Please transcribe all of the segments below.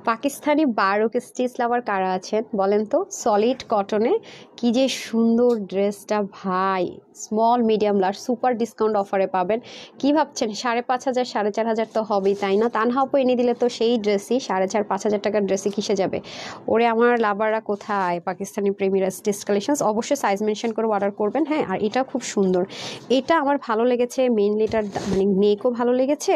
পাকিস্তানি বারোকে স্টিচ লাভার কারা আছেন বলেন তো? সলিড কটনে কি যে সুন্দর ড্রেসটা ভাই, small medium large super discount অফারে পাবেন। কি ভাবছেন 5,500 4,500 তো হবেই, তাই না? তানহা আপু এনে দিলে তো সেই ড্রেসই 4,500 টাকার ড্রেসই কিসে যাবে? ওরে আমার লাভাররা কোথায়? পাকিস্তানি প্রেমীরা স্টিচ কালেকশনস অবশ্যই সাইজ মেনশন করে অর্ডার করবেন। হ্যাঁ, আর এটা খুব সুন্দর, এটা আমার ভালো লেগেছে। মেইনলি এটার মানে নেকও ভালো লেগেছে,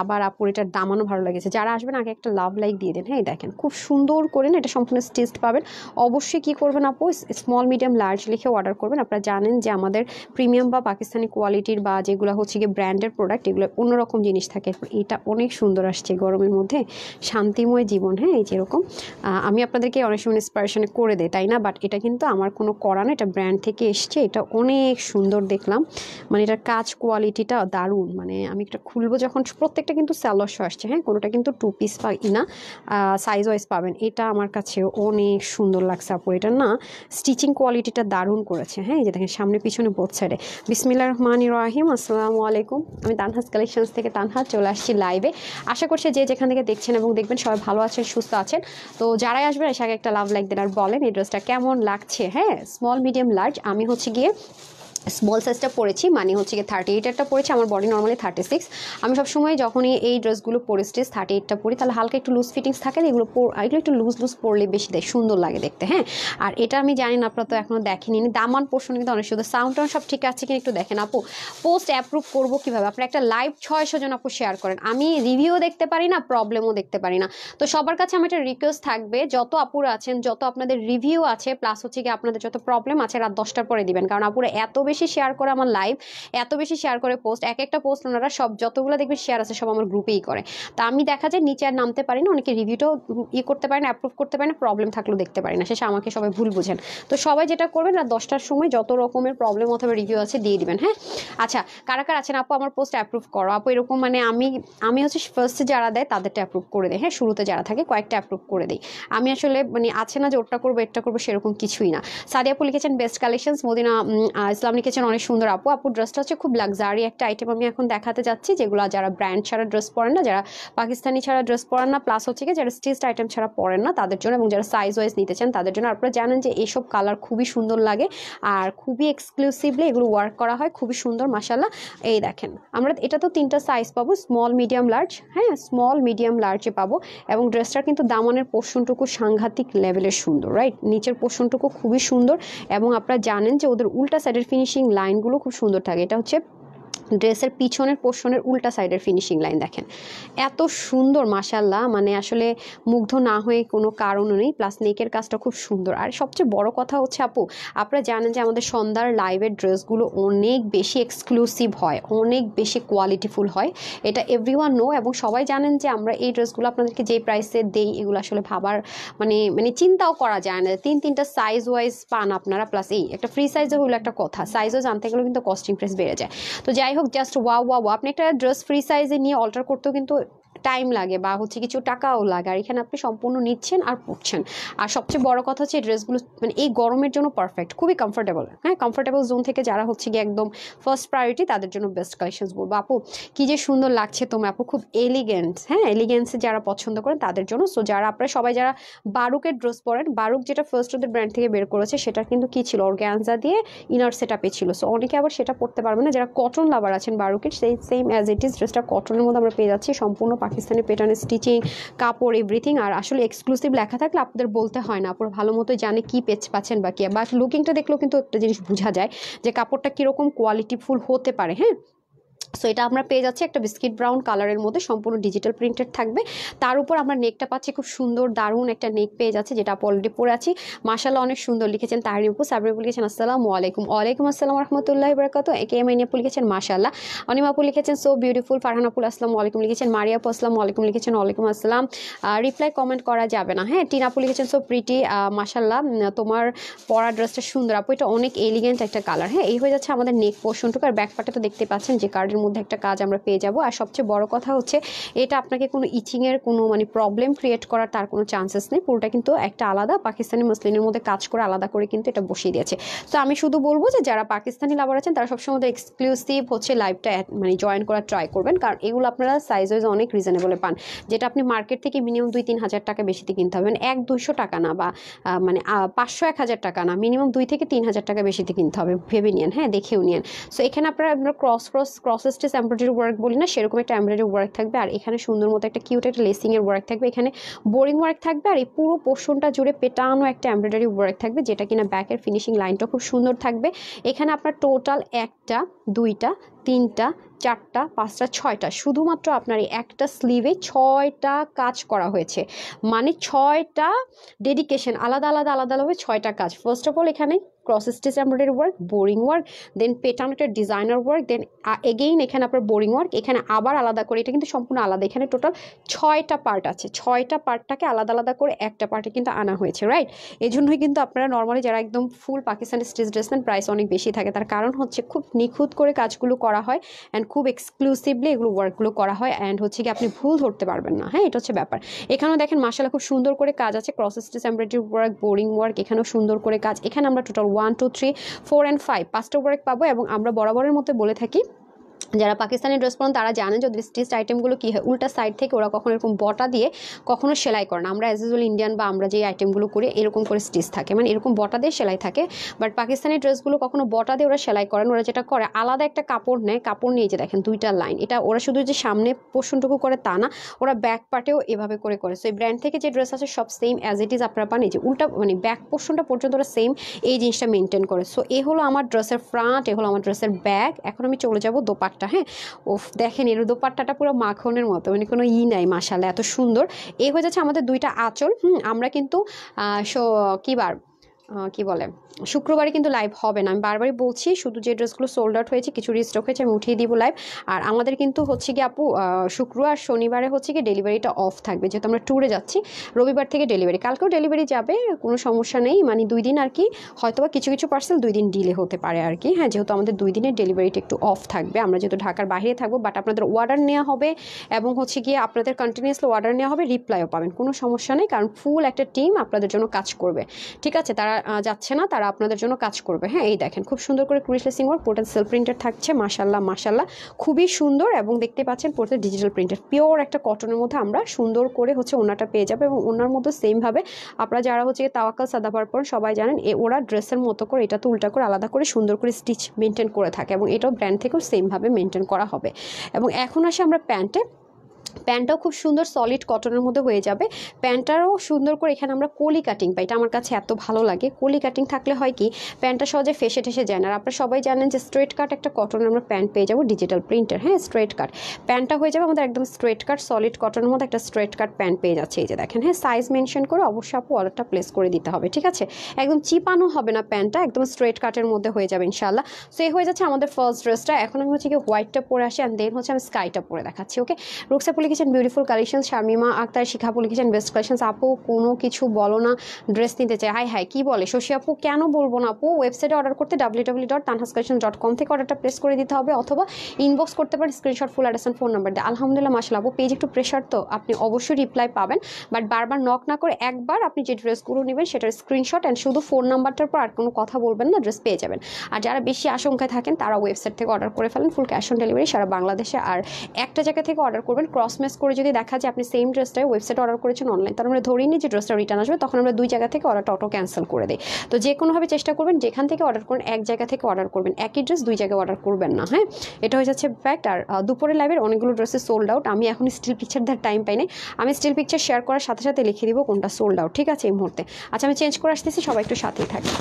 আবার আপুর এটার দামানও ভালো লেগেছে। যারা আসবেন আগে একটা লাভ লাইক দিয়ে দেন। হ্যাঁ দেখেন খুব সুন্দর করে না, এটা সম্পূর্ণ স্টিচড পাবেন। অবশ্যই কি করবেন আপু, স্মল মিডিয়াম লার্জ লিখে অর্ডার করবেন। আপনারা জানেন যে আমাদের প্রিমিয়াম বা পাকিস্তানি কোয়ালিটির বা যেগুলো হচ্ছে গিয়ে ব্র্যান্ডের প্রোডাক্ট, এগুলো অন্যরকম জিনিস থাকে। এটা অনেক সুন্দর আসছে গরমের মধ্যে, শান্তিময় জীবন। হ্যাঁ, এই যেরকম আমি আপনাদেরকে অনেক সময় ইন্সপিরেশনে করে দেয়, তাই না? বাট এটা কিন্তু আমার কোনো করা না, এটা ব্র্যান্ড থেকে এসছে। এটা অনেক সুন্দর দেখলাম, মানে এটার কাজ কোয়ালিটিটা দারুণ। মানে আমি এটা খুলবো যখন, প্রত্যেকটা কিন্তু স্যালোশো আসছে। হ্যাঁ, কোনোটা কিন্তু 2 পিস পাই না, সাইজ ওয়াইজ পাবেন। এটা আমার কাছে অনেক সুন্দর লাগছে আপু, এটা না স্টিচিং কোয়ালিটিটা দারুণ করেছে। হ্যাঁ, এই যে দেখেন সামনে পিছনে বোথ সাইডে। বিসমিল্লাহির রহমানির রহিম, আসসালামু আলাইকুম। আমি তানহাস কালেকশনস থেকে তানহা চলে আসছি লাইভে। আশা করছি যে যেখান থেকে দেখছেন এবং দেখবেন সবাই ভালো আছেন, সুস্থ আছেন। তো যারাই আসবেন এসে আগে একটা লাভ লাইক দেন আর বলেন এই ড্রেসটা কেমন লাগছে। হ্যাঁ, স্মল মিডিয়াম লার্জ, আমি হচ্ছে গিয়ে স্মল সাইজটা পরেছি, মানে হচ্ছে গিয়ে 38 পরেছি। আমার বডি নর্মালি 36। আমি সবসময় যখনই এই ড্রেসগুলো পরে স্টেজ 38টা পরি, তাহলে হালকা একটু লুজ ফিটিংস থাকে, এগুলো একটু লুজ লুজ পরলে বেশি সুন্দর লাগে দেখতে। হ্যাঁ, আর এটা আমি জানি না, আপনারা তো এখনও দেখেনি, দামান পোর্শন কিন্তু অনেক সুন্দর। সাউন্ড টাউন সব ঠিক আছে কিনা একটু দেখেন আপু। পোস্ট অ্যাপ্রুভ করবো কীভাবে? আপনার একটা লাইভ 600 জন আপু শেয়ার করেন, আমি রিভিউ দেখতে পারি না, প্রবলেমও দেখতে পারি না। তো সবার কাছে আমার একটা রিকোয়েস্ট থাকবে, যত আপুরা আছেন, যত আপনাদের রিভিউ আছে, প্লাস হচ্ছে গিয়ে আপনাদের যত প্রবলেম আছে, রাত 10টার পরে দিবেন। কারণ আপুরা এত বেশি শেয়ার করে আমার লাইভ, এত বেশি শেয়ার করে পোস্ট, এক একটা পোস্ট ওনারা সব যতগুলো দেখবেন শেয়ার আছে সব আমার গ্রুপেই করে। তা আমি দেখা যায় নিচে আর নামতে পারি না, অনেকে রিভিউটাও করতে পারে না, অ্যাপ্রুভ করতে পারে না, প্রবলেম থাকলেও দেখতে পারি না, শেষে আমাকে সবাই ভুল বুঝেন। তো সবাই যেটা করবেন, রাত 10টার সময় যত রকমের প্রবলেম অথবা রিভিউ আছে দিয়ে দিবেন। হ্যাঁ, আচ্ছা, কারা কারা আছেন আপু আমার পোস্ট অ্যাপ্রুভ করো আপু? এরকম মানে আমি হচ্ছে ফার্স্টে যারা দেয় তাদেরটা অ্যাপ্রুভ করে দেয়। হ্যাঁ, শুরুতে যারা থাকে কয়েকটা অ্যাপ্রুভ করে দেয়। আমি আসলে মানে আছে না যে ওটা করবো এটা করবো, সেরকম কিছুই না। সাদিয়া আপু লিখেছেন বেস্ট কালেকশনস। মদিনা ইসলাম লিখেছেন অনেক সুন্দর আপু। আপু ড্রেসটা হচ্ছে খুব লাক্সারি একটা আইটেম আমি এখন দেখাতে যাচ্ছি, যেগুলো যারা ব্র্যান্ড ছাড়া ড্রেস পরেন না, যারা পাকিস্তানি ছাড়া ড্রেস পরেন না, প্লাস হচ্ছে কি যারা স্টিচড আইটেম ছাড়া পরেন না তাদের জন্য, এবং যারা সাইজ ওয়াইজ নিতে চান তাদের জন্য। আপনারা জানেন যে এইসব কালার খুবই সুন্দর লাগে আর খুবই এক্সক্লুসিভলি এগুলো ওয়ার্ক করা হয়, খুবই সুন্দর মাশাআল্লাহ। এই দেখেন আমরা এটা তো 3টা সাইজ পাবো, স্মল মিডিয়াম লার্জ। হ্যাঁ, স্মল মিডিয়াম লার্জে পাবো। এবং ড্রেসটার কিন্তু দামানের পোর্শনটুকু সাংঘাতিক লেভেলের সুন্দর, রাইট? নিচের পোর্শনটুকু খুবই সুন্দর, এবং আপনারা জানেন যে ওদের উল্টা সাইডের ফিনিশিং লাইনগুলো খুব সুন্দর থাকে। এটা হচ্ছে ড্রেসের পিছনের পোর্শনের উল্টা সাইডের ফিনিশিং লাইন, দেখেন এত সুন্দর মাশাআল্লাহ, মানে আসলে মুগ্ধ না হয়ে কোনো কারণও নেই। প্লাস নেকের কাজটা খুব সুন্দর। আর সবচেয়ে বড় কথা হচ্ছে আপু, আপনারা জানেন যে আমাদের সন্ধ্যার লাইভের ড্রেসগুলো অনেক বেশি এক্সক্লুসিভ হয়, অনেক বেশি কোয়ালিটিফুল হয়, এটা এভরিওয়ান নো। এবং সবাই জানেন যে আমরা এই ড্রেসগুলো আপনাদেরকে যে প্রাইসে দেই, এগুলো আসলে ভাবার মানে চিন্তাও করা যায় না। 3টা সাইজ ওয়াইজ পান আপনারা, প্লাস এই একটা ফ্রি সাইজে হলো একটা কথা, সাইজও জানতে গেলেও কিন্তু কস্টিং প্রাইস বেড়ে যায়। তো যাই হোক, জাস্ট ওয়াও। আপনি একটা ড্রেস ফ্রি সাইজে নিয়ে অল্টার করতেও কিন্তু টাইম লাগে বা হচ্ছে কিছু টাকাও লাগে, আর এখানে আপনি সম্পূর্ণ নিচ্ছেন আর পড়ছেন। আর সবচেয়ে বড় কথা হচ্ছে এই ড্রেসগুলো মানে এই গরমের জন্য পারফেক্ট, খুবই কমফোর্টেবল। হ্যাঁ, কমফোর্টেবল জোন থেকে যারা হচ্ছে গিয়ে একদম ফার্স্ট প্রায়োরিটি, তাদের জন্য বেস্ট কালেকশনস বলবো। আপু কি যে সুন্দর লাগছে তোমার আপু, খুব এলিগেন্ট। হ্যাঁ, এলিগেন্সে যারা পছন্দ করেন তাদের জন্য। সো যারা আপনারা সবাই যারা বারুকের ড্রেস পরেন, বারুক যেটা ফার্স্ট ওদের ব্র্যান্ড থেকে বের করেছে, সেটা কিন্তু কি ছিল, অর্গানজা দিয়ে ইনার সেটআপে ছিল। সো অনেকে আবার সেটা পড়তে পারবে না, যারা কটন লাভার আছেন বারুকের, সেই সেম অ্যাজ ইট ইজ ড্রেসটা কটনের মধ্যে আমরা পেয়ে যাচ্ছি, সম্পূর্ণ পাকিস্তানি প্যাটার্নের স্টিচিং, কাপড়, এভরিথিং। আর আসলে এক্সক্লুসিভ লেখা থাকলে আপনাদের বলতে হয় না, পুরো ভালো মতো জানে কি পাচ্ছেন বা কি। বাট লুকিংটা দেখলেও কিন্তু একটা জিনিস বোঝা যায় যে কাপড়টা কীরকম কোয়ালিটিফুল হতে পারে। হ্যাঁ, সো এটা আমরা পেয়ে যাচ্ছি একটা বিস্কিট ব্রাউন কালারের মধ্যে, সম্পূর্ণ ডিজিটাল প্রিন্টেড থাকবে। তার উপর আমরা নেকটা পাচ্ছি খুব সুন্দর দারুণ একটা নেক পেয়ে যাচ্ছে, যেটা অলরেডি পরে আছি। মাশাআল্লাহ অনেক সুন্দর লিখেছেন তাহরিম আপু। সাবরিন আপু লিখেছেন আসসালামু আলাইকুম। ওয়ালাইকুম আসসালাম রহমতুল্লাহি বারাকাতুহু। একেএম আইনি আপু লিখেছেন মাশাআল্লাহ। অনিমা আপু লিখেছেন সো বিউটিফুল। ফারহান আপু আসসালামু আলাইকুম লিখেছেন। মারিয়া আপু আসসালামু আলাইকুম লিখেছেন। ওয়ালাইকুম আসসালাম। রিপ্লাই কমেন্ট করা যাবে না। হ্যাঁ, টিনা আপু লিখেছেন সো প্রিটি। মাশাআল্লাহ তোমার পরা ড্রেসটা সুন্দর আপু, এটা অনেক এলিগেন্ট একটা কালার। হ্যাঁ, এই হয়ে যাচ্ছে আমাদের নেক পোর্শনটুকু। আর ব্যাক পার্টে তো দেখতে পাচ্ছেন যে কার্ডের মধ্যে একটা কাজ আমরা পেয়ে যাব। আর সবচেয়ে বড় কথা হচ্ছে এটা আপনাকে কোনো ইচিংয়ের কোনো মানে প্রবলেম ক্রিয়েট করার তার কোনো চান্সেস নেই। পুরোটা কিন্তু একটা আলাদা পাকিস্তানি মসলিনের মধ্যে কাজ করে আলাদা করে কিন্তু এটা বসিয়ে দিয়েছে। তো আমি শুধু বলবো যে যারা পাকিস্তানি লাভার আছেন তারা সবসময় এক্সক্লুসিভ হচ্ছে লাইভটা মানে জয়েন করার ট্রাই করবেন, কারণ এগুলো আপনারা সাইজ ওয়াইজ অনেক রিজনেবলে পান, যেটা আপনি মার্কেট থেকে মিনিমাম 2-3 হাজার টাকা বেশিতে কিনতে হবেন। 100-200 টাকা না, বা মানে 500-1000 টাকা না, মিনিমাম 2 থেকে 3 হাজার টাকা বেশিতে কিনতে হবে। ভেবে নিন, হ্যাঁ, দেখেও নিন। সো এখানে আপনারা ক্রস স্টিচ এমব্রয়ডারি ওয়ার্ক বলি না, সেরকম একটা এমব্রয়ডারি ওয়ার্ক থাকবে। আর এখানে সুন্দর মতো একটা কিউট একটা লেসিংয়ের ওয়ার্ক থাকবে, এখানে বোরিং ওয়ার্ক থাকবে। আর এই পুরো পোর্শনটা জুড়ে পেটানো একটা এমব্রয়ডারি ওয়ার্ক থাকবে, যেটা কিনা ব্যাকের ফিনিশিং লাইনটা খুব সুন্দর থাকবে। এখানে আপনার টোটাল 1টা 2টা 3টা 4টা 5টা 6টা, শুধুমাত্র আপনার এই একটা স্লিভে 6টা কাজ করা হয়েছে, মানে 6টা ডেডিকেশন, আলাদা আলাদা আলাদাভাবে 6টা কাজ। ফার্স্ট অফ অল এখানে cross stitch embroidery work, boring work, then পেটানো একটা ডিজাইনার ওয়ার্ক, দেন এগেইন এখানে আপনার বোরিং ওয়ার্ক, এখানে আবার আলাদা করে, এটা কিন্তু সম্পূর্ণ আলাদা। এখানে টোটাল 6টা পার্ট আছে, 6টা পার্টটাকে আলাদা আলাদা করে একটা পার্টে কিন্তু আনা হয়েছে, রাইট? এই জন্যই কিন্তু আপনারা নর্মালি যারা একদম ফুল পাকিস্তানি স্টিচ ড্রেস নেন প্রাইস অনেক বেশি থাকে, তার কারণ হচ্ছে খুব নিখুঁত করে কাজগুলো করা হয় অ্যান্ড খুব এক্সক্লুসিভলি এগুলো ওয়ার্কগুলো করা হয়, অ্যান্ড হচ্ছে কি আপনি ভুল ধরতে পারবেন না। হ্যাঁ, এটা হচ্ছে ব্যাপার। এখানেও দেখেন মাশাআল্লাহ খুব সুন্দর করে কাজ আছে, cross stitch embroidery work, boring work, এখানেও সুন্দর করে কাজ। এখানে আমরা টোটাল 1 2 3 4 and 5 5টা ওয়ার্ক পাবো। এবং আমরা বরাবরের মধ্যে বলে থাকি, যারা পাকিস্তানি ড্রেস পরেন তারা জানেন যে ওদের স্টিচ আইটেমগুলো কী হয়, উল্টা সাইড থেকে ওরা কখনো এরকম বটা দিয়ে কখনো সেলাই করে না। আমরা অ্যাজ ইউজুয়াল ইন্ডিয়ান বা আমরা যে আইটেমগুলো করি এরকম করে স্টিচ থাকে, মানে এরকম বটা দিয়ে সেলাই থাকে। বাট পাকিস্তানি ড্রেসগুলো কখনো বটা দিয়ে ওরা সেলাই করেন, ওরা যেটা করে আলাদা একটা কাপড় নেয়, কাপড় নিয়ে যে দেখেন 2টা লাইন, এটা ওরা শুধু যে সামনে পোর্শনটুকু করে তা না, ওরা ব্যাক পার্টেও এভাবে করে করে। সো এই ব্র্যান্ড থেকে যে ড্রেস আছে সব সেম অ্যাজ ইট ইজ আপনারা পান, এই যে উল্টা মানে ব্যাক পোর্শনটা পর্যন্ত ওরা সেম এই জিনিসটা মেনটেন করে। সো এ হলো আমার ড্রেসের ফ্রন্ট, এ হলো আমার ড্রেসের ব্যাক। এখন আমি চলে যাব দোপাট্টা। হ্যাঁ, ও দেখেন এর দোপাট্টাটা পুরো মাখনের মতো, মানে কোনো নাই, মাশাআল্লাহ এত সুন্দর। এই হয়ে যাচ্ছে আমাদের 2টা আঁচল। আমরা কিন্তু কি বলে শুক্রবারে কিন্তু লাইভ হবে না, আমি বারবারই বলছি। শুধু যে ড্রেসগুলো সোল্ড আউট হয়েছে, কিছু রিস্টক হয়েছে, আমি উঠিয়ে দিব লাইভ। আর আমাদের কিন্তু হচ্ছে কি আপু শুক্রবার শনিবারে হচ্ছে কি ডেলিভারিটা অফ থাকবে, যেহেতু আমরা ট্যুরে যাচ্ছি। রবিবার থেকে ডেলিভারি, কালকেও ডেলিভারি যাবে, কোনো সমস্যা নেই। মানে 2 দিন আর কি, হয়তোবা কিছু কিছু পার্সেল 2 দিন ডিলে হতে পারে আর কি। হ্যাঁ, যেহেতু আমাদের 2 দিনের ডেলিভারিটা একটু অফ থাকবে, আমরা যেহেতু ঢাকার বাইরে থাকবো। বাট আপনাদের অর্ডার নেওয়া হবে এবং হচ্ছে গিয়ে আপনাদের কন্টিনিউয়াসলি অর্ডার নেওয়া হবে, রিপ্লাইও পাবেন, কোনো সমস্যা নেই। কারণ ফুল একটা টিম আপনাদের জন্য কাজ করবে, ঠিক আছে? তারা যাচ্ছে না, তারা আপনাদের জন্য কাজ করবে। হ্যাঁ, এই দেখেন খুব সুন্দর করে ক্রুশ লেসিং ওয়ার্ক, পোর্টাল সেলফ প্রিন্টেড থাকছে, মাশাআল্লাহ মাশাআল্লাহ খুবই সুন্দর। এবং দেখতে পাচ্ছেন পোর্টাল ডিজিটাল প্রিন্টেড, পিওর একটা কটনের মধ্যে আমরা সুন্দর করে হচ্ছে ওনাটা পেয়ে যাবে। এবং ওনার মধ্যে সেমভাবে আপনারা যারা হচ্ছে তাওয়াক্কাল সাদাবার পর সবাই জানেন, ওরা ড্রেসের মতো করে এটা তো উল্টা করে আলাদা করে সুন্দর করে স্টিচ মেনটেন করে থাকে, এবং এটাও ব্র্যান্ড থেকেও সেমভাবে মেনটেন করা হবে। এবং এখন আসে আমরা প্যান্টটাও খুব সুন্দর সলিড কটনের মধ্যে হয়ে যাবে। প্যান্টটারও সুন্দর করে এখানে আমরা কলি কাটিং পাই, এটা আমার কাছে এত ভালো লাগে। কলি কাটিং থাকলে হয় কি প্যান্টটা সহজে ফেসে ঠেসে যায় না। আর আপনারা সবাই জানেন যে স্ট্রেট কাট একটা কটনের আমরা প্যান্ট পেয়ে যাবো ডিজিটাল প্রিন্টের। হ্যাঁ, স্ট্রেট কাট প্যান্টটা হয়ে যাবে আমাদের একদম স্ট্রেট কাট সলিড কটনের মধ্যে একটা স্ট্রেট কাট প্যান্ট পেয়ে যাচ্ছে। এই যে দেখেন, হ্যাঁ, সাইজ মেনশন করে অবশ্যই আপু অর্ডারটা প্লেস করে দিতে হবে, ঠিক আছে? একদম চিপানো হবে না, প্যান্টটা একদম স্ট্রেট কাটের মধ্যে হয়ে যাবে ইনশাআল্লাহ। সো এই হয়ে যাচ্ছে আমাদের ফার্স্ট ড্রেসটা। এখন আমি হচ্ছে কি হোয়াইটটা পরে আসি, অ্যান্ড দেন হচ্ছে আমি স্কাইটা পরে দেখাচ্ছি। ওকে, রুকসাপু লিখেছেন বিউটিফুল কালেকশন, শামিমা আক্তার শিখাপু লিখেছেন বেস্ট কালেকশনস। আপু কোনো কিছু বলো না, ড্রেস নিতে চাই। হাই হাই, কি বলে শশী আপু, কেন বলবো না আপু? ওয়েবসাইটে অর্ডার করতে www.tanhascollection.com থেকে অর্ডারটা প্লেস করে দিতে হবে, অথবা ইনবক্স করতে পারেন screenshot full address phone number দিয়ে। আলহামদুলিল্লাহ মাশাআল্লাহ আপু, পেজ একটু প্রেশার, তো আপনি অবশ্যই রিপ্লাই পাবেন। বাট বারবার নক না করে একবার আপনি যে ড্রেসগুলো নেবেন সেটার স্ক্রিনশট অ্যান্ড শুধু ফোন নাম্বারটার পর আর কোনো কথা বলবেন না, ড্রেস পেয়ে যাবেন। আর যারা বেশি আশঙ্কায় থাকেন তারা ওয়েবসাইট থেকে অর্ডার করে ফেলেন, ফুল ক্যাশ অন ডেলিভারি সারা বাংলাদেশে। আর একটা জায়গা থেকে অর্ডার করবেন, ক্রস ম্যাচ করে যদি দেখা যায় আপনি সেম ড্রেসটাই ওয়েবসাইটে অর্ডার করেছেন অনলাইন, তার আমরা ধরেই নিই যে ড্রেসটা রিটার্ন আসবে, তখন আমরা 2 জায়গা থেকে অর্ডারটা অটো ক্যান্সেল করে দিই। তো যে কোনোভাবে চেষ্টা করবেন যেখান থেকে অর্ডার করেন এক জায়গা থেকে অর্ডার করবেন, একই ড্রেস 2 জায়গায় অর্ডার করবেন না। হ্যাঁ, এটা হয়ে যাচ্ছে ফ্যাক্ট। আর দুপুরে লাইভের অনেকগুলো ড্রেসেস সোল্ড আউট, আমি এখন স্টিল পিকচার দেওয়ার টাইম পাই নাই, আমি স্টিল পিকচার শেয়ার করার সাথে সাথে লিখে দিব কোনটা সোল্ড আউট, ঠিক আছে এই মুহূর্তে। আচ্ছা, আমি চেঞ্জ করে আসতেছি, সবাই একটু সাথেই থাকে।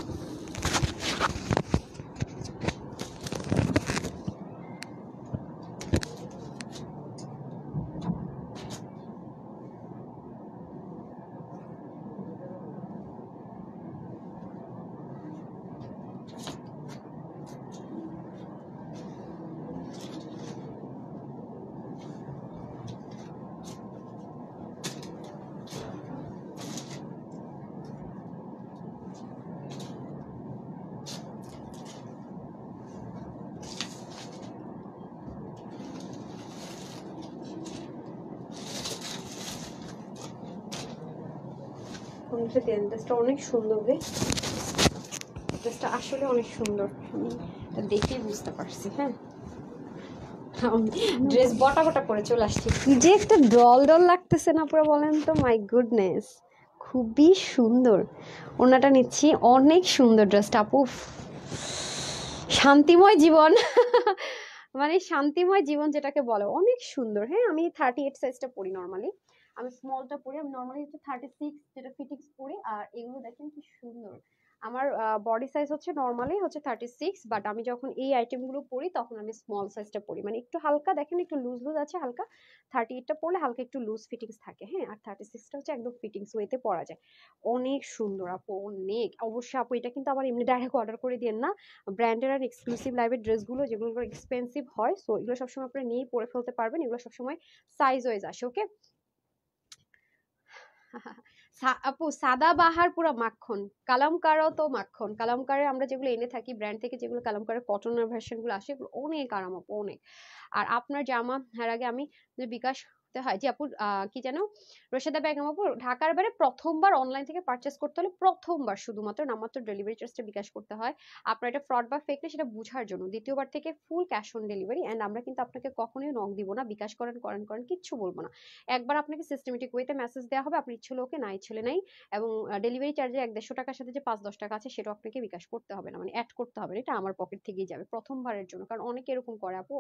ড্রেসটা অনেক সুন্দর রে, ড্রেসটা আসলে অনেক সুন্দর, আমি এটা দেখেই বুঝতে পারছি। হ্যাঁ, ড্রেস বটা বটা করে চলে আসছে, কি যে একটা ডল ডল লাগতেছে না পুরো, বলেন তো, মাই গুডনেস, খুবই সুন্দর। ওনাটা নিচ্ছি, অনেক সুন্দর ড্রেসটা আপু, শান্তিময় জীবন মানে শান্তিময় জীবন যেটাকে বলে, অনেক সুন্দর। হ্যাঁ, আমি 38 সাইজটা পরি নর্মালি, আমি স্মলটা পরি, আমি নর্মালি হচ্ছে 36 যেটা ফিটিংস পরি। আর এগুলো দেখেন কি সুন্দর, আমার বডি সাইজ হচ্ছে নর্মালি হচ্ছে 36, বাট আমি যখন এই আইটেমগুলো পরি তখন আমি স্মল সাইজটা পরি, মানে একটু হালকা দেখেন, একটু লুজ লুজ আছে হালকা, 38টা পরলে হালকা একটু লুজ ফিটিংস থাকে। হ্যাঁ, আর 36টা হচ্ছে একদম ফিটিংস ওয়েতে পরা যায়। অনেক সুন্দর আপু, অনেক। অবশ্যই আপু এটা কিন্তু আবার এমনি ডাইরেক্ট অর্ডার করে দিয়েন না, ব্র্যান্ডের আর এক্সক্লুসিভ লাইভের ড্রেসগুলো যেগুলো এক্সপেন্সিভ হয়, সো এগুলো সবসময় আপনারা নিয়েই পরে ফেলতে পারবেন, এগুলো সবসময় সাইজ ওয়াইজ আসে। ওকে আপু, সাদাবাহার পুরো মাখন, কালামকারও তো মাখন, কালামকারে আমরা যেগুলো এনে থাকি ব্র্যান্ড থেকে, যেগুলো কালামকারের কটনের ভার্সন গুলো আসে, এগুলো অনেক আরাম আপু, অনেক। আর আপনার জামা, এর আগে আমি যে বিকাশ হয় জি আপু, কি যেন, রশিদা বেগম আপু, ঢাকার বাইরে প্রথমবার অনলাইন থেকে পারচেস করতে হলে, প্রথমবার শুধুমাত্র নামমাত্র ডেলিভারি চার্জটা বিকাশ করতে হয়। আপনার এটা ফ্রড বা ফেক না সেটা বোঝার জন্য, দ্বিতীয়বার থেকে full cash on delivery. And আমরা কিন্তু আপনাকে কখনোই নক দিব না, বিকাশ করেন করেন করেন কিচ্ছু বলবো না। একবার আপনাকে সিস্টেমেটিক ওয়েতে মেসেজ দেওয়া হবে, আপনি ইচ্ছে হলে ওকে, না ইচ্ছে হলে নাই। এবং ডেলিভারি চার্জে 100-150 টাকার সাথে যে 5-10 টাকা আছে সেটা আপনাকে বিকাশ করতে হবে না, মানে অ্যাড করতে হবে না, এটা আমার পকেট থেকেই যাবে প্রথমবারের জন্য। কারণ অনেকে এরকম করে আপু,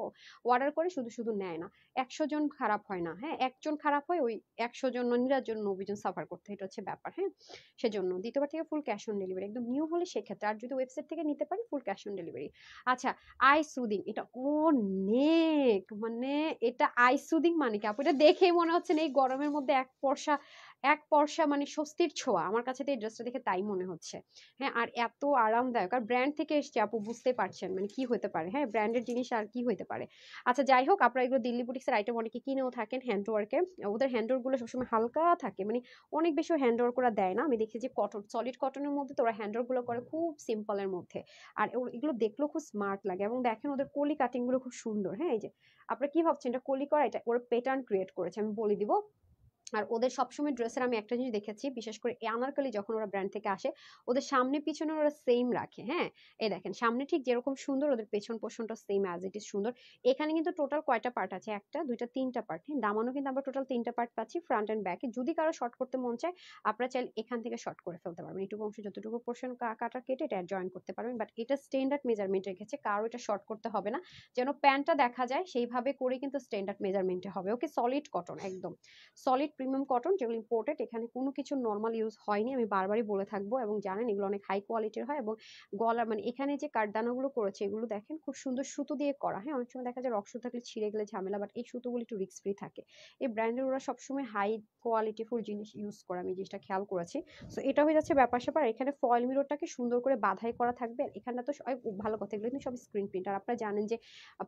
অর্ডার করে শুধু শুধু নেয় না। 100 জন খারাপ হয় না, হ্যাঁ, একজন খারাপ হয়, ওই 100 জন 90 জন 90 জন সাফার করতে, এটা হচ্ছে ব্যাপার। হ্যাঁ, সেজন্য দ্বিতীয়বার থেকে ফুল ক্যাশ অন ডেলিভারি, একদম নিউ হলে সেক্ষেত্রে, আর যদি ওয়েবসাইট থেকে নিতে পারেন ফুল ক্যাশ অন ডেলিভারি। আচ্ছা, আই সুদিং, এটা অনেক, মানে এটা আই সুদিং মানে কি আপু, এটা দেখেই মনে হচ্ছে না এই গরমের মধ্যে এক পরশা মানে স্বস্তির ছোঁয়া, আমার কাছে তো এই ড্রেসটা দেখে তাই মনে হচ্ছে। হ্যাঁ, আর এত আরামদায়ক, আর ব্র্যান্ড থেকে এসছে আপু, বুঝতে পারছেন মানে কি হতে পারে। হ্যাঁ, ব্র্যান্ডের জিনিস আর কি হতে পারে। আচ্ছা, যাই হোক, আপনারা এগুলো দিল্লি বুটিক্সের আইটেম অনেকে কিনেও থাকেন হ্যান্ডওয়ার্কে, ওদের হ্যান্ডওয়ার্ক গুলো সবসময় হালকা থাকে, মানে অনেক বেশি হ্যান্ডওয়ার্ক করা দেয় না। আমি দেখি যে কটন, সলিড কটনের মধ্যে তো ওরা হ্যান্ডওয়ার্ক গুলো করে খুব সিম্পলের মধ্যে, আর এগুলো দেখলেও খুব স্মার্ট লাগে। এবং দেখেন ওদের কলি কাটিং গুলো খুব সুন্দর। হ্যাঁ, এই যে আপনারা কি ভাবছেন এটা কলি করা, এটা ওরা প্যাটার্ন ক্রিয়েট করেছে, আমি বলে দিব। আর ওদের সবসময় ড্রেসের আমি একটা জিনিস দেখেছি, বিশেষ করে এই আনারকলি যখন ওরা ব্র্যান্ড থেকে আসে, ওদের সামনে পিছনে ওরা সেম রাখে। হ্যাঁ, এই দেখেন সামনে ঠিক যেরকম সুন্দর, ওদের পেছন পোর্শনটা সেম অ্যাজ ইট ইজ সুন্দর। এখানে কিন্তু টোটাল কয়টা পার্ট আছে, একটা দুইটা তিনটা পার্ট। হ্যাঁ, দামানো কিন্তু আমরা টোটাল তিনটা পার্ট পাচ্ছি, ফ্রন্ট এন্ড ব্যাকে। যদি কারো শর্ট করতে মন চায়, আপনারা চাইলে এখান থেকে শর্ট করে ফেলতে পারবেন, এইটুকু অংশ যতটুকু পোর্শন কাটা কেটে এটা জয়েন করতে পারবেন। বাট এটা স্ট্যান্ডার্ড মেজারমেন্ট রেখেছে, কারো এটা শর্ট করতে হবে না, যেন প্যান্টটা দেখা যায় সেইভাবে করে কিন্তু স্ট্যান্ডার্ড মেজারমেন্টে হবে। ওকে, সলিড কটন, একদম সলিড প্রিমিয়াম কটন, যেগুলো ইম্পোর্টেড, এখানে কোনো কিছু নর্মাল ইউজ হয়নি, আমি বারবারই বলে থাকবো। এবং জানেন এগুলো অনেক হাই কোয়ালিটির হয়। এবং গলার মানে এখানে যে কাঠদানাগুলো করেছে, এগুলো দেখেন খুব সুন্দর সুতো দিয়ে করা। হ্যাঁ, অনেক সময় দেখা যায় রক্ত থাকলে ছিঁড়ে গেলে ঝামেলা, বাট এই সুতোগুলো একটু রিস্ক ফ্রি থাকে। এই ব্র্যান্ডের ওরা সবসময় হাই কোয়ালিটি ফুল জিনিস ইউজ করে, আমি জিনিসটা খেয়াল করেছি। সো এটা হয়ে যাচ্ছে ব্যাপার স্যাপার। এখানে ফয়েল মিররটাকে সুন্দর করে বাধাই করা থাকবে। এখানটা তো ভালো কথা, এগুলো কিন্তু সব স্ক্রিন প্রিন্ট। আর আপনারা জানেন যে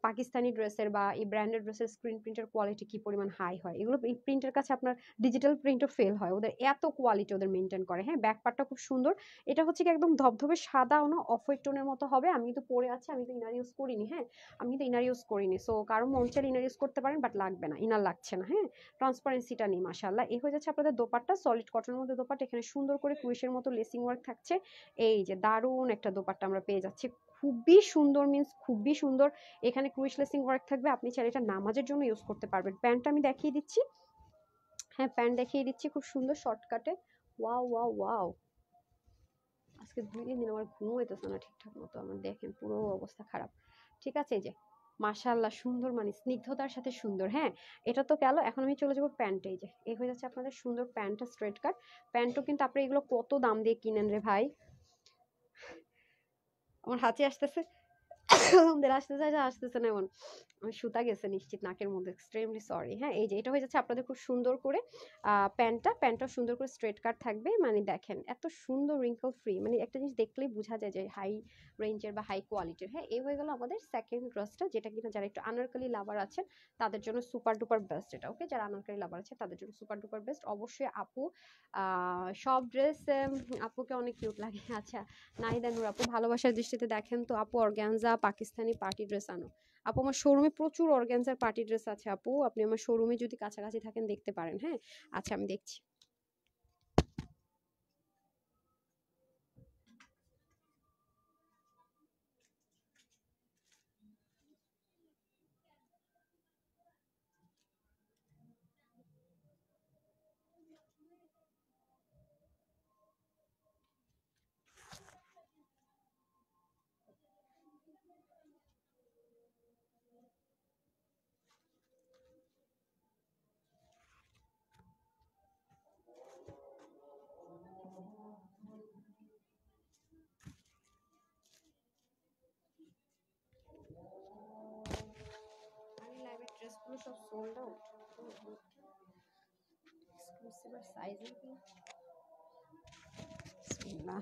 পাকিস্তানি ড্রেসের বা এই ব্র্যান্ডেড ড্রেসের স্ক্রিন প্রিন্টের কোয়ালিটি কি পরিমাণ হাই হয়, এগুলো এই প্রিন্টের কাছে আপনার ডিজিটাল প্রিন্টও ফেল হয়, ওদের এত কোয়ালিটি ওদের মেনটেন করে। হ্যাঁ, ব্যাক পার্টটা খুব সুন্দর, এটা হচ্ছে কি একদম ধবধবে সাদা না অফ হোয়াইট টোনের মতো হবে। আমি কিন্তু পরে আছি, আমি তো ইনার ইউজ করিনি। হ্যাঁ, আমি কিন্তু ইনার ইউজ করিনি, সো কারো মন চাইলে ইনার ইউজ করতে পারেন, বাট লাগবে না, ইনার লাগছে না। হ্যাঁ, ট্রান্সপারেন্সিটা নেই, মাশাআল্লাহ। এই হয়ে যাচ্ছে আপনাদের দোপাট্টা, সলিড কটনের মধ্যে দোপাট্টা, এখানে সুন্দর করে কুইশের মতো লেসিং ওয়ার্ক থাকছে। এই যে দারুণ একটা দোপাট্টা আমরা পেয়ে যাচ্ছি, খুবই সুন্দর, মিন্স খুবই সুন্দর। এখানে ক্রুশ লেসিং ওয়ার্ক থাকবে, আপনি চাইলে এটা নামাজের জন্য ইউজ করতে পারবেন। প্যান্টটা আমি দেখিয়ে দিচ্ছি। হ্যাঁ, প্যান্ট দেখিয়ে দিচ্ছি খুব সুন্দর শর্টকাটে। ওয়াও ওয়াও ওয়াও, আজকে 2-3 দিন আমার ঘুম হইতেছে না ঠিকঠাক মতো, আমার দেখেন পুরো অবস্থা খারাপ। ঠিক আছে, এই যে মাশাআল্লাহ সুন্দর, মানে স্নিগ্ধতার সাথে সুন্দর। হ্যাঁ, এটা তো গেল, এখন আমি চলে যাবো প্যান্টে। এই যে এই হয়ে যাচ্ছে আপনাদের সুন্দর প্যান্টটা, স্ট্রেট কাট প্যান্টও কিন্তু আপনি এগুলো কত দাম দিয়ে কিনেন রে ভাই, আমার হাঁচি আসতেছে, আমাদের আসতেছে না এমন, আমার সুতা গেছে নিশ্চিত নাকের মধ্যে, এক্সট্রিমলি সরি। হ্যাঁ, এই যে এটা হয়ে যাচ্ছে আপনাদের খুব সুন্দর করে প্যান্টটা সুন্দর করে স্ট্রেট কাট থাকবে, মানে দেখেন এত সুন্দর রিঙ্কল ফ্রি, মানে একটা জিনিস দেখলেই বোঝা যায় যে হাই রেঞ্জের বা হাই কোয়ালিটির। হ্যাঁ, এই হয়ে গেল আমাদের সেকেন্ড ড্রেসটা, যেটা কিনা যারা একটু আনারকলি লাভার আছেন তাদের জন্য সুপার ডুপার বেস্ট এটা। ওকে, যারা আনারকলি লাভার আছে তাদের জন্য সুপার ডুপার বেস্ট। অবশ্যই আপু সব ড্রেস আপুকে অনেক কিউট লাগে। আচ্ছা, নাহিদা নূর আপু, ভালোবাসার দৃষ্টিতে দেখেন তো আপু, অর্গানজা পাকিস্তানি পার্টি ড্রেস আনো। আপু আমার শোরুমে প্রচুর অর্গানজার পার্টি ড্রেস আছে আপু, আপনি আমার শোরুমে যদি কাছাকাছি থাকেন দেখতে পারেন। হ্যাঁ, আচ্ছা আমি দেখছি। সব সোল্ড আউট। এক্সক্লুসিভ সাইজের কি বিসমিল্লাহ,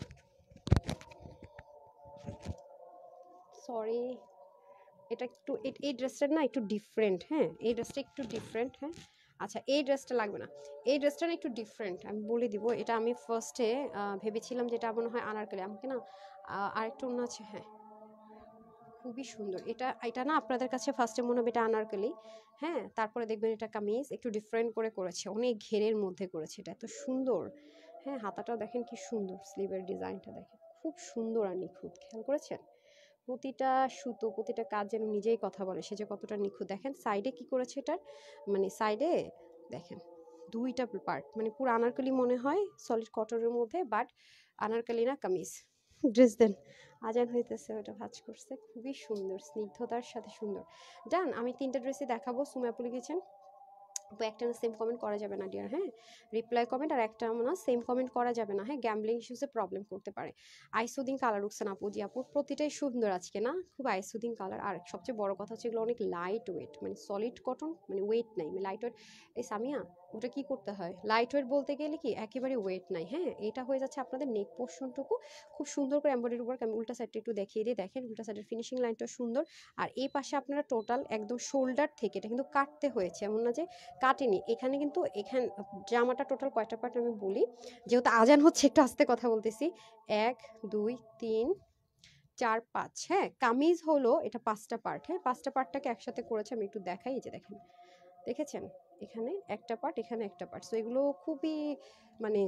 সরি, এটা একটু এই ড্রেসটা না একটু ডিফারেন্ট, হ্যাঁ এই ড্রেসটা একটু ডিফারেন্ট, হ্যাঁ আচ্ছা এই ড্রেসটা লাগবে না, এই ড্রেসটা না একটু ডিফারেন্ট, আমি বলে দিব। এটা আমি ফার্স্টে ভেবেছিলাম যেটা মনে হয় আনারকলি, আমাকে না আরেকটা অন্য আছে, হ্যাঁ খুবই সুন্দর। এটা এটা না আপনাদের কাছে ফার্স্টে মনে হবে এটা আনারকলি, হ্যাঁ তারপরে দেখবেন এটা কামিজ একটু ডিফারেন্ট করে করেছে, অনেক ঘেরের মধ্যে করেছে, এটা এত সুন্দর। হ্যাঁ হাতাটাও দেখেন কি সুন্দর, স্লিভের ডিজাইনটা দেখেন খুব সুন্দর আর নিখুঁত, খেয়াল করেছেন? প্রতিটা সুতো প্রতিটা কাজ যেন নিজেই কথা বলে, সে যে কতটা নিখুঁত। দেখেন সাইডে কি করেছে এটার, মানে সাইডে দেখেন দুইটা পার্ট, মানে পুরো আনারকলি মনে হয় সলিড কটনের মধ্যে, বাট আনারকলি না কামিজ। ড্রেস দেন, আজান হইতেছে, ওটা ভাঁজ করছে, খুবই সুন্দর স্নিগ্ধতার সাথে সুন্দর। ডান, আমি তিনটা ড্রেসই দেখাবো। সুমায়াপুর লিখেছেন আপু একটা না সেম কমেন্ট করা যাবে না ডিয়ার, হ্যাঁ রিপ্লাই কমেন্ট আর একটা না সেম কমেন্ট করা যাবে না, হ্যাঁ গ্যাম্বলিং ইস্যুসে প্রবলেম করতে পারে। আইসুদিং কালার উঠছে না আপু, জি আপু প্রতিটাই সুন্দর আজকে না, খুব আইসুদিং কালার। আর সবচেয়ে বড় কথা হচ্ছে এগুলো অনেক লাইট ওয়েট, মানে সলিড কটন, মানে ওয়েট নাই, মানে লাইট ওয়েট। এই সামিয়া ওটা কি করতে হয়, লাইট ওয়েট বলতে গেলে কি একেবারে ওয়েট নাই, হ্যাঁ এটা হয়ে যাচ্ছে আপনাদের নেক পোর্শনটুকু খুব সুন্দর করে এমব্রয়ডারি ওয়ার্ক। আমি উল্টা সাইডটা একটু দেখিয়ে দিই, দেখেন উল্টা সাইডের ফিনিশিং লাইনটা সুন্দর। আর এই পাশে আপনারা টোটাল একদম শোল্ডার থেকে এটা কিন্তু কাটতে হয়েছে, এমন না যে কাটেনি, এখানে কিন্তু জামাটা টোটাল কয়টা পার্ট আমি বলি, যেহেতু আজান হচ্ছে একটু আস্তে কথা বলতেছি। 1 2 3 4 5, হ্যাঁ কামিজ হলো এটা 5টা পার্ট, হ্যাঁ 5টা পার্টটাকে একসাথে করেছে, আমি একটু দেখাই, এই যে দেখেন, দেখেছেন এখানে একটা পার্ট এখানে একটা পার্ট, সো এগুলো খুবই মানে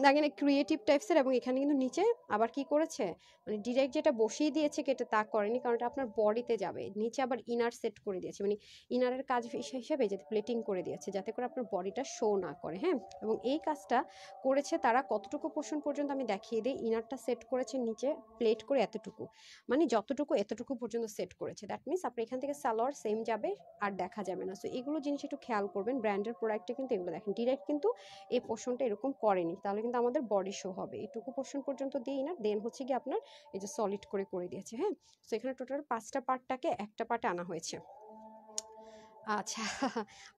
দেখেন ক্রিয়েটিভ টাইপসের। এবং এখানে কিন্তু নিচে আবার কি করেছে, মানে ডিরেক্ট যেটা বসিয়ে দিয়েছে কেটে তা করেনি, কারণ এটা আপনার বডিতে যাবে, নিচে আবার ইনার সেট করে দিয়েছে, মানে ইনারের কাজ হিসেবে যাতে প্লেটিং করে দিয়েছে যাতে করে আপনার বডিটা শো না করে, হ্যাঁ এবং এই কাজটা করেছে তারা কতটুকু পোর্শন পর্যন্ত আমি দেখিয়ে দিই। ইনারটা সেট করেছে নিচে প্লেট করে এতটুকু, মানে যতটুকু এতটুকু পর্যন্ত সেট করেছে, দ্যাট মিনস আপনি এখান থেকে সালোয়ার সেম যাবে আর দেখা যাবে না। সো এগুলো জিনিস একটু খেয়াল করবেন, ব্র্যান্ডের প্রোডাক্টে কিন্তু এগুলো দেখেন ডিরেক্ট কিন্তু এই পোর্শনটা এরকম করেনি, তাহলে কিন্তু আমাদের বডি শো হবে, এইটুকু পোর্শন পর্যন্ত দিই না, দেন হচ্ছে কি আপনার এই যে সলিড করে দিয়েছে, হ্যাঁ সো এখানে টোটাল 5টা পার্টটাকে একটা পার্টে আনা হয়েছে। আচ্ছা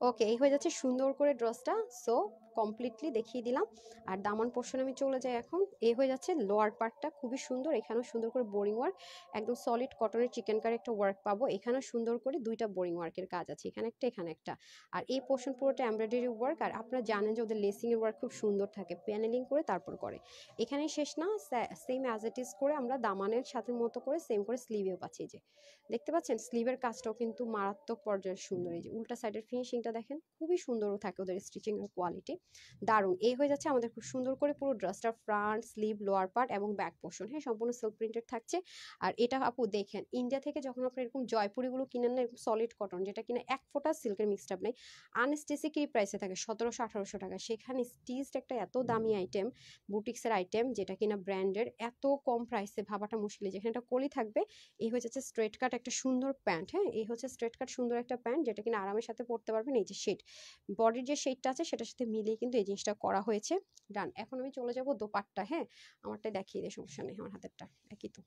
ওকে, এই হয়ে যাচ্ছে সুন্দর করে ড্রেসটা, সো কমপ্লিটলি দেখিয়ে দিলাম। আর দামান পোর্শন আমি চলে যাই এখন, এই হয়ে যাচ্ছে লোয়ার পার্টটা, খুবই সুন্দর, এখানেও সুন্দর করে বোরিং ওয়ার্ক, একদম সলিড কটনের চিকেন কারি একটা ওয়ার্ক পাবো, এখানেও সুন্দর করে দুইটা বোরিং ওয়ার্কের কাজ আছে, এখানে একটা এখানে একটা। আর এই পোর্শন পুরোটা এমব্রয়ডারি ওয়ার্ক, আর আপনারা জানেন যে ওদের লেসিং এর ওয়ার্ক খুব সুন্দর থাকে, প্যানেলিং করে তারপর করে। এখানেই শেষ না, সেম অ্যাজ ইট ইজ করে আমরা দামানের সাথে মতো করে সেম করে স্লিভেও পাচ্ছি, যে দেখতে পাচ্ছেন স্লিভের কাজটাও কিন্তু মারাত্মক পর্যায়ের সুন্দর, এই যে উল্টা সাইডের ফিনিশিংটা দেখেন খুবই সুন্দরও থাকে ওদের স্টিচিং এর কোয়ালিটি, দারুণ। এই হয়ে যাচ্ছে আমাদের খুব সুন্দর করে পুরো ড্রেসটার ফ্রন্ট স্লিভ লোয়ার পার্ট এবং ব্যাক পোর্শন, হ্যাঁ সম্পূর্ণ সিল্ক প্রিন্টেড থাকছে। আর এটা আপু দেখেন ইন্ডিয়া থেকে যখন আপনি এরকম জয়পুরিগুলো কিনেন না, এরকম সলিড কটন যেটা কিনা এক ফোঁটা সিল্কের মিক্সড আপ নেই, আনস্টিচি কি প্রাইসে থাকে 1700-1800 টাকা, সেখানে স্টিচড একটা এত দামি আইটেম, বুটিক্সের আইটেম যেটা কিনা ব্র্যান্ডের, এত কম প্রাইসে ভাবাটা মুশকিল। যেখানে একটা কলি থাকবে, এই হচ্ছে স্ট্রেট কাট একটা সুন্দর প্যান্ট, হ্যাঁ এই হচ্ছে স্ট্রেট কাট সুন্দর একটা প্যান্ট যেটা কিনা আরামের সাথে পরতে পারবেন। এই যে শেড, বডির যে শেডটা আছে সেটার সাথে মিলিয়ে কিন্তু এই জিনিসটা করা হয়েছে। ডান, এখন আমি চলে যাব দোপাট্টা, হ্যাঁ আমারটা দেখিয়ে দিই, সমস্যা নেই, আমার হাতেরটা একই তো।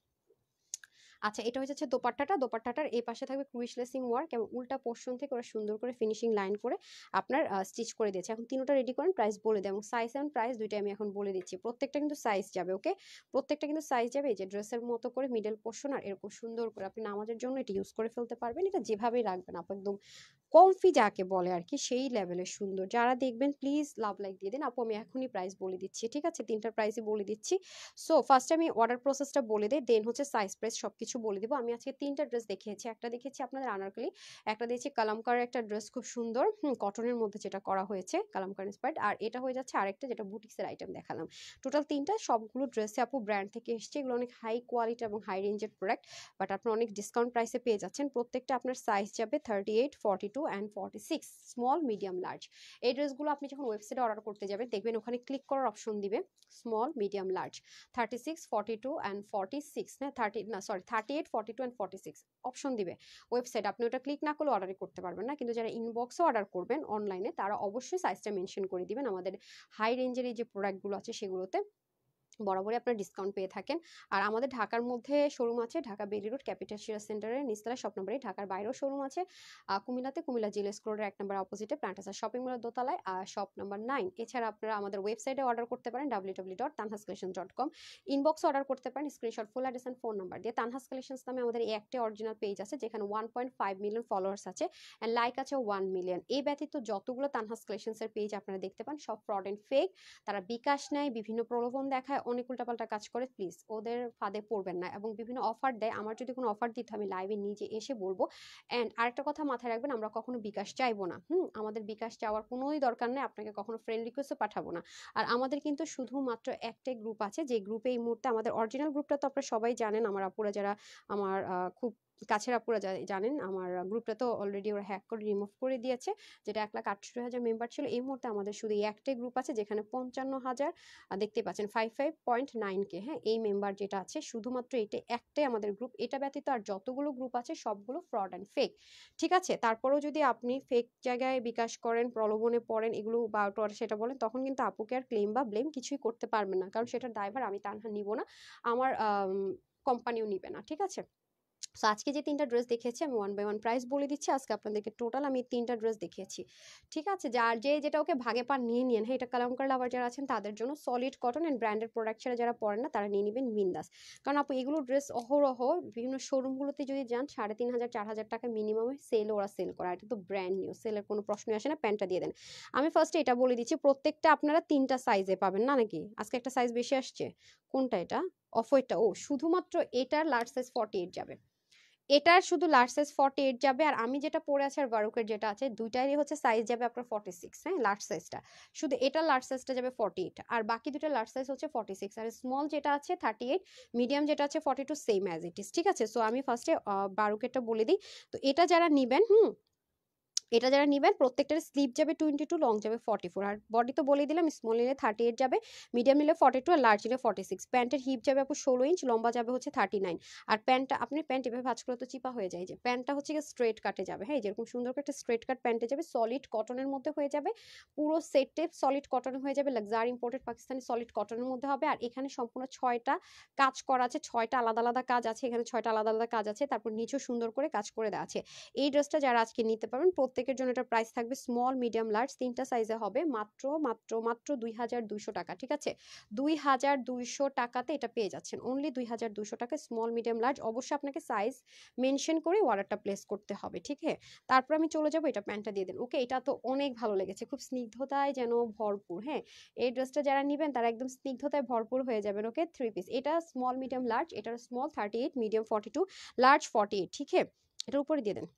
আচ্ছা এটা হচ্ছে দোপাট্টাটা, দোপাট্টাটার এই পাশে থাকবে ক্রুশ লেসিং ওয়ার্ক এবং উল্টা পোর্শন থেকে ওরা সুন্দর করে ফিনিশিং লাইন করে আপনার স্টিচ করে দিয়েছে। এখন তিনটা রেডি করেন, প্রাইস বলে দেয় এবং সাইজ এবং প্রাইস দুইটাই আমি এখন বলে দিচ্ছি, প্রত্যেকটা কিন্তু সাইজ যাবে, ওকে প্রত্যেকটা কিন্তু সাইজ যাবে। এই যে ড্রেসের মতো করে মিডল পোর্শন, আর এরকম সুন্দর করে আপনি নামাজের জন্য এটা ইউজ করে ফেলতে পারবেন, এটা যেভাবেই রাখবেন আপু একদম কমফি যাকে বলে আর কি, সেই লেভেলের সুন্দর। যারা দেখবেন প্লিজ লাভ লাইক দিয়ে দিন আপু, আমি এখনই প্রাইস বলে দিচ্ছি, ঠিক আছে তিনটার প্রাইসই বলে দিচ্ছি। সো ফার্স্টে আমি অর্ডার প্রসেসটা বলে দিই, দেন হচ্ছে সাইজ প্রাইস সবকিছু বলে দিব। আমি আজকে তিনটা ড্রেস দেখিয়েছি, একটা দেখেছি আপনাদের আনারকলি, একটা দিয়েছি কালামকারের একটা ড্রেস খুব সুন্দর কটনের মধ্যে যেটা করা হয়েছে কালামকার ইন্সপায়ার্ড, আর এটা হয়ে যাচ্ছে আরেকটা যেটা বুটিক্সের আইটেম দেখালাম। টোটাল তিনটা, সবগুলো ড্রেসে আপু ব্র্যান্ড থেকে এসছে, এগুলো অনেক হাই কোয়ালিটি এবং হাই রেঞ্জের প্রোডাক্ট, বাট আপনার অনেক ডিসকাউন্ট প্রাইসে পেয়ে যাচ্ছেন। প্রত্যেকটা আপনার সাইজ যাবে 38, 42 অ্যান্ড 46, স্মল মিডিয়াম লার্জ। এই ড্রেসগুলো আপনি যখন ওয়েবসাইটে অর্ডার করতে যাবেন দেখবেন ওখানে ক্লিক করার অপশন দিবে স্মল মিডিয়াম লার্জ, 36, 42 অ্যান্ড 46, হ্যাঁ 30 না সরি 38, 42 অ্যান্ড 46 অপশন দিবে ওয়েবসাইট, আপনি ওটা ক্লিক না করলে অর্ডারই করতে পারবেন না। কিন্তু যারা ইনবক্সে অর্ডার করবেন অনলাইনে তারা অবশ্যই সাইজটা মেনশন করে দিবেন, আমাদের হাই রেঞ্জের এই যে প্রোডাক্টগুলো আছে সেগুলোতে বরাবরই আপনারা ডিসকাউন্ট পেয়ে থাকেন। আর আমাদের ঢাকার মধ্যে শোরুম আছে, ঢাকা বেলি রোড ক্যাপিটাল শেয়ার সেন্টারের নিচতলা শপ নম্বরে। ঢাকার বাইরেও শোরুম আছে, কুমিল্লাতে কুমিল্লা জিলেস রোডের 1 নম্বর অপোজিটে প্ল্যান্টাসা শপিং মলের দোতলায়, আর শপ নাম্বার 9। এছাড়া আপনারা আমাদের ওয়েবসাইটে অর্ডার করতে পারেন www.tanhascollections.com। ইনবক্সে অর্ডার করতে পারেন screenshot, full address and phone number দিয়ে। তানহাস কালেকশনস নামে আমাদের এই একটা অরিজিনাল পেজ আছে যেখানে 1.5 মিলিয়ন ফলোয়ার্স আছে অ্যান্ড লাইক আছে 1 মিলিয়ন। এই ব্যতীত যতগুলো তানহাস কালেকশনসের পেজ আপনারা দেখতে পান সব ফ্রড অ্যান্ড ফেক। তারা বিকাশ নেয়, বিভিন্ন প্রলোভন দেখায়, অনেক উল্টাপাল্টা কাজ করে। প্লিজ ওদের ফাঁদে পড়বেন না। এবং বিভিন্ন অফার দেয়, আমার যদি কোনো অফার দিতে আমি লাইভে নিজে এসে বলবো। অ্যান্ড আরেকটা কথা মাথায় রাখবেন, আমরা কখনো বিকাশ চাইবো না। আমাদের বিকাশ চাওয়ার কোনোই দরকার নেই, আপনাকে কখনো ফ্রেন্ড রিকোয়েস্টও পাঠাবো না। আর আমাদের কিন্তু শুধুমাত্র একটাই গ্রুপ আছে, যে গ্রুপে এই মুহূর্তে আমাদের অরিজিনাল গ্রুপটা তো আপনারা সবাই জানেন, আমার আপুরা যারা আমার খুব কাছের আপুরা জানেন, আমার গ্রুপটা তো অলরেডি ওরা হ্যাক করে রিমুভ করে দিয়েছে, যেটা 1,68,000 মেম্বার ছিল। এই মুহূর্তে আমাদের শুধু এই একটাই গ্রুপ আছে যেখানে 55,000 দেখতে পাচ্ছেন 55.9K, হ্যাঁ, এই মেম্বার যেটা আছে শুধুমাত্র এটা একটাই আমাদের গ্রুপ। এটা ব্যতীত আর যতগুলো গ্রুপ আছে সবগুলো ফ্রড অ্যান্ড ফেক, ঠিক আছে। তারপরেও যদি আপনি ফেক জায়গায় বিকাশ করেন, প্রলোভনে পড়েন, এগুলো বা সেটা বলেন, তখন কিন্তু আপুকে আর ক্লেম বা ব্লেম কিছুই করতে পারবেন না, কারণ সেটার দায়ভার আমি তানহা নিব না, আমার কোম্পানিও নিবে না, ঠিক আছে। সো আজকে যে 3টা ড্রেস দেখিয়েছি আমি 1 বাই 1 প্রাইস বলে দিচ্ছি। আজকে আপনাদেরকে টোটাল আমি 3টা ড্রেস দেখিয়েছি, ঠিক আছে। যার যেটা ওকে ভাগে পান নিয়ে নিন, হ্যাঁ। এটা কালামকার লাভার যারা আছেন তাদের জন্য, solid cotton and branded product ছাড়া যারা পড়েন না তারা নিয়ে নেবেন বিন্দাস। কারণ আপু এগুলো ড্রেস অহরহ বিভিন্ন শোরুমগুলোতে যদি যান 3,500 4,000 টাকা মিনিমামে ওরা সেল করে। আর এটা তো ব্র্যান্ড নিউ, সেলের কোনো প্রশ্নই আসে না। প্যান্টটা দিয়ে দেন। আমি ফার্স্টে এটা বলে দিচ্ছি, প্রত্যেকটা আপনারা 3টা সাইজে পাবেন না নাকি? আজকে একটা সাইজ বেশি আসছে, কোনটা এটা? অফ হোয়াইটটা। ও, শুধুমাত্র এটার লার্জ সাইজ 48 যাবে, এটার শুধু লার্জ সাইজ 48 যাবে। আর আমি যেটা পরে আছে আর বারুকের যেটা আছে, দুইটারই হচ্ছে সাইজ যাবে আপনার 46, হ্যাঁ, লার্জ সাইজটা। শুধু এটা লার্জ সাইজটা যাবে 48, আর বাকি দুটো লার্জ সাইজ হচ্ছে 46। আর স্মল যেটা আছে 38, মিডিয়াম যেটা আছে 42, সেম অ্যাজ ইট ইজ, ঠিক আছে। সো আমি ফার্স্টে বারুকেরটা বলে দিই। তো এটা যারা নিবেন, এটা যারা নিবেন প্রত্যেকটার স্লিপ যাবে 22, লং যাবে 44। আর বডি তো বলে দিলাম, স্মল নিলে 38 যাবে, মিডিয়াম নিলে 42, আর লার্জ নিলে 46। প্যান্টের হিপ যাবে আপু 16 ইঞ্চ, লম্বা যাবে হচ্ছে 39। আর প্যান্টটা আপনি প্যান্ট এভাবে ভাঁজ করে তো চিপা হয়ে যায়, যে প্যান্টটা হচ্ছে স্ট্রেট কাটে যাবে, হ্যাঁ, যেরকম সুন্দর করে একটা স্ট্রেট কাট প্যান্টে যাবে, সলিড কটনের মধ্যে হয়ে যাবে, পুরো সেটে সলিড কটন হয়ে যাবে, লাক্সারি ইম্পোর্টেড পাকিস্তানি সলিড কটনের মধ্যে হবে। আর এখানে সম্পূর্ণ 6টা কাজ করা আছে, 6টা আলাদা আলাদা কাজ আছে, এখানে 6টা আলাদা আলাদা কাজ আছে, তারপর নিচেও সুন্দর করে কাজ করে দেওয়া আছে। এই ড্রেসটা যারা আজকে নিতে পারবেন প্রত্যেকের জন্য এটার প্রাইস থাকবে স্মল, মিডিয়াম, লার্জ 3টা সাইজে হবে মাত্র মাত্র মাত্র 2,200 টাকা, ঠিক আছে। 2,200 টাকাতে এটা পেয়ে যাচ্ছেন, অনলি 2,200 টাকা, স্মল, মিডিয়াম, লার্জ। অবশ্যই আপনাকে সাইজ মেনশন করে অর্ডারটা প্লেস করতে হবে, ঠিক আছে। তারপর আমি চলে যাবো, এটা প্যান্টটা দিয়ে দেন। ওকে, এটা তো অনেক ভালো লেগেছে, খুব স্নিগ্ধতায় যেন ভরপুর, হ্যাঁ। এই ড্রেসটা যারা নেবেন তারা একদম স্নিগ্ধতায় ভরপুর হয়ে যাবেন। ওকে, 3 পিস, এটা স্মল, মিডিয়াম, লার্জ। এটার স্মল 38, মিডিয়াম 42, লার্জ 48, ঠিক আছে। এটার উপরে দিয়ে দেন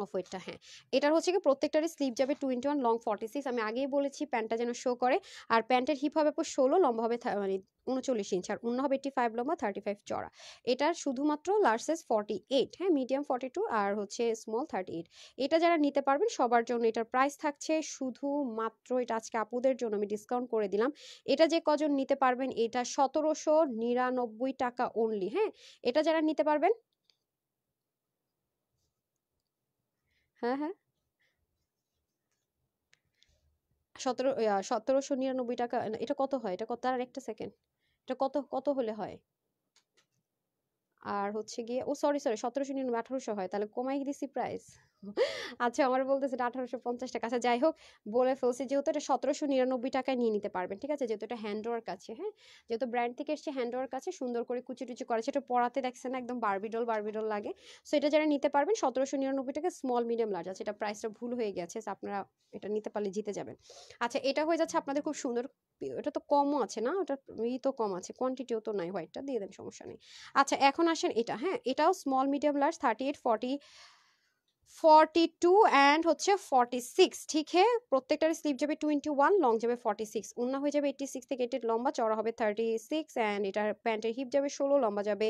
অফ হোয়াইটটা, হ্যাঁ। এটার হচ্ছে কি প্রত্যেকটারই স্লিভ যাবে 21, লং 46। আমি আগেই বলেছি প্যান্টটা যেন শো করে। আর প্যান্টের হিপ হবে 16, লম্বা হবে মানে 39 ইঞ্চ, আর অন্য হবে 85 লম্বা, 35 চড়া। এটার শুধুমাত্র লার্জ সাইজ 48, হ্যাঁ, মিডিয়াম 42, আর হচ্ছে স্মল 38। এটা যারা নিতে পারবেন সবার জন্য এটার প্রাইস থাকছে শুধুমাত্র, এটা আজকে আপুদের জন্য আমি ডিসকাউন্ট করে দিলাম। এটা যে কজন নিতে পারবেন, এটা 1,799 টাকা অনলি, হ্যাঁ। এটা যারা নিতে পারবেন, হ্যাঁ হ্যাঁ, 1,799 টাকা। এটা কত হয়? এটা কত? আর একটা সেকেন্ড, এটা কত কত হলে হয়? আর হচ্ছে গিয়ে, ও সরি সরি, 1,799, 1,800 হয়, তাহলে কমাই দিছি প্রাইস। আচ্ছা, আমার বলতেছে এটা 1,850 টাকা। আচ্ছা যাই হোক, বলে ফেলছি, যেহেতু এটা 1,799 টাকায় নিয়ে নিতে পারবেন, ঠিক আছে। যেহেতু এটা হ্যান্ড ওয়ার্ক আছে, হ্যাঁ, যেহেতু ব্র্যান্ড থেকে এসছে, হ্যান্ড ওয়ার্ক আছে, সুন্দর করে কুচি টুচি করা, সেটা পরাতে দেখছেন না একদম বারবিডল বারবিডল লাগে। সো এটা যারা নিতে পারবেন 1,799 টাকা, স্মল, মিডিয়াম, লার্জ আছে। এটা প্রাইসটা ভুল হয়ে গেছে, so আপনারা এটা নিতে পারলে জিতে যাবেন। আচ্ছা, এটা হয়ে যাচ্ছে আপনাদের খুব সুন্দর। এটা তো কমও আছে না, ওটা তো কম আছে, কোয়ান্টিটিও তো নাই, হোয়াইটটা দিয়ে দেন, সমস্যা নেই। আচ্ছা, এখন আসেন এটা, হ্যাঁ, এটাও স্মল, মিডিয়াম, লার্জ 38, 40, 42 অ্যান্ড হচ্ছে 46, ঠিক है। প্রত্যেকটার স্লিভ যাবে 21, লং যাবে 46, ওন্না হয়ে যাবে 86 থেকে 88, লম্বা চড়া হবে 36, অ্যান্ড এটার প্যান্টের হিপ যাবে 16, লম্বা যাবে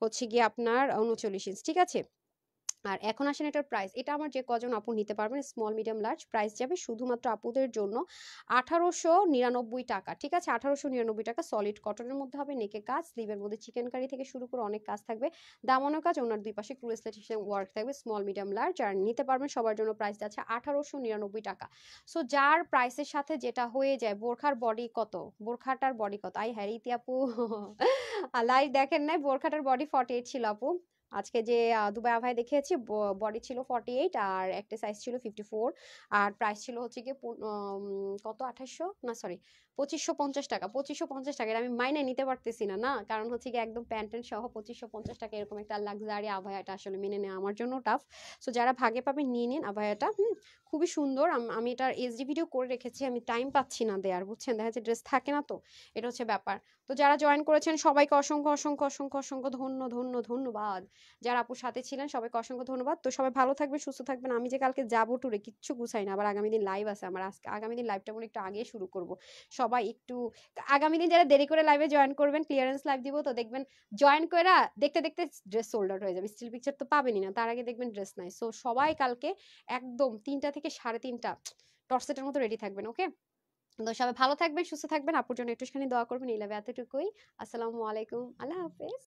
হচ্ছে গিয়ে আপনার 39 ইঞ্চ, ঠিক আছে। আর এখন আসেন এটার প্রাইস, এটা আমার যে কজন আপু নিতে পারবেন স্মল মিডিয়াম লার্জ, প্রাইস যাবে শুধুমাত্র আপুদের জন্য 1899 টাকা। ঠিক আছে, 1899 টাকা। সলিড কটনের মধ্যে হবে, নেকে কাজ, স্লিভের মধ্যে চিকেন কারি থেকে শুরু করে অনেক কাজ থাকবে, দামানো কাজ, ওনার দুই পাশে ক্রুসলেট ওয়ার্ক থাকবে, স্মল মিডিয়াম লার্জ। আর নিতে পারবেন সবার জন্য প্রাইস যাচ্ছে 1899 টাকা। সো যার প্রাইসের সাথে যেটা হয়ে যায়, বোরখার বডি কত, বোরখাটার বডি কত, আই হ্যারিতি আপু লাইভ দেখেন নাই, বোরখাটার বডি 48 ছিল আপু। আজকে যে দুবাই আভায় দেখিয়েছি, বডি ছিল 48 আর একটা সাইজ ছিল 54। আর প্রাইস ছিল হচ্ছে গিয়ে কত 2800 না সরি 2550 টাকা। 2550 টাকা, এটা আমি মাইনে নিতে পারতেছি না, না কারণ হচ্ছে গিয়ে একদম প্যান্ট ট্যান্ট সহ 2550 টাকা এরকম একটা লাক্সারি আভায়াটা আসলে মেনে নেওয়া আমার জন্য টাফ। সো যারা ভাগে পাবেন নিয়ে নিন আভায়াটা, খুবই সুন্দর। আমি এটার এইচডি ভিডিও করে রেখেছি, আমি টাইম পাচ্ছি না দেয়ার, বুঝছেন, দেখা যাচ্ছে ড্রেস থাকে না, তো এটা হচ্ছে ব্যাপার। তো যারা জয়েন করেছেন সবাইকে অসংখ্য অসংখ্য অসংখ্য অসংখ্য ধন্যবাদ। যারা আপুর সাথে ছিলেন সবাইকে অসংখ্য ধন্যবাদ। তো সবাই ভালো থাকবেন, সুস্থ থাকবেন। আমি যে কালকে যাবো ট্যুরে, কিচ্ছু গুছাই না, আবার আগামী দিন লাইভ আছে আমার। আজকে আগামী দিন লাইভটা মনে একটু আগে শুরু করব। সবাই একটু আগামী দিন যারা দেরি করে লাইভে জয়েন করবেন, ক্লিয়ারেন্স লাইভ দিব, তো দেখবেন জয়েন করে দেখতে দেখতে ড্রেস সোল্ড আউট হয়ে যাবে, স্টিল পিকচার তো পাবেনই না, তার আগে দেখবেন ড্রেস নাই। সো সবাই কালকে একদম 3টা থেকে 3:30 টর্চেটের মতো রেডি থাকবেন, ওকে? তো সবাই ভালো থাকবেন, সুস্থ থাকবেন, আপুর জন্য একটুখানি দোয়া করবেন, এই লাভে এতটুকুই। আসসালামু আলাইকুম, আল্লাহ হাফেজ।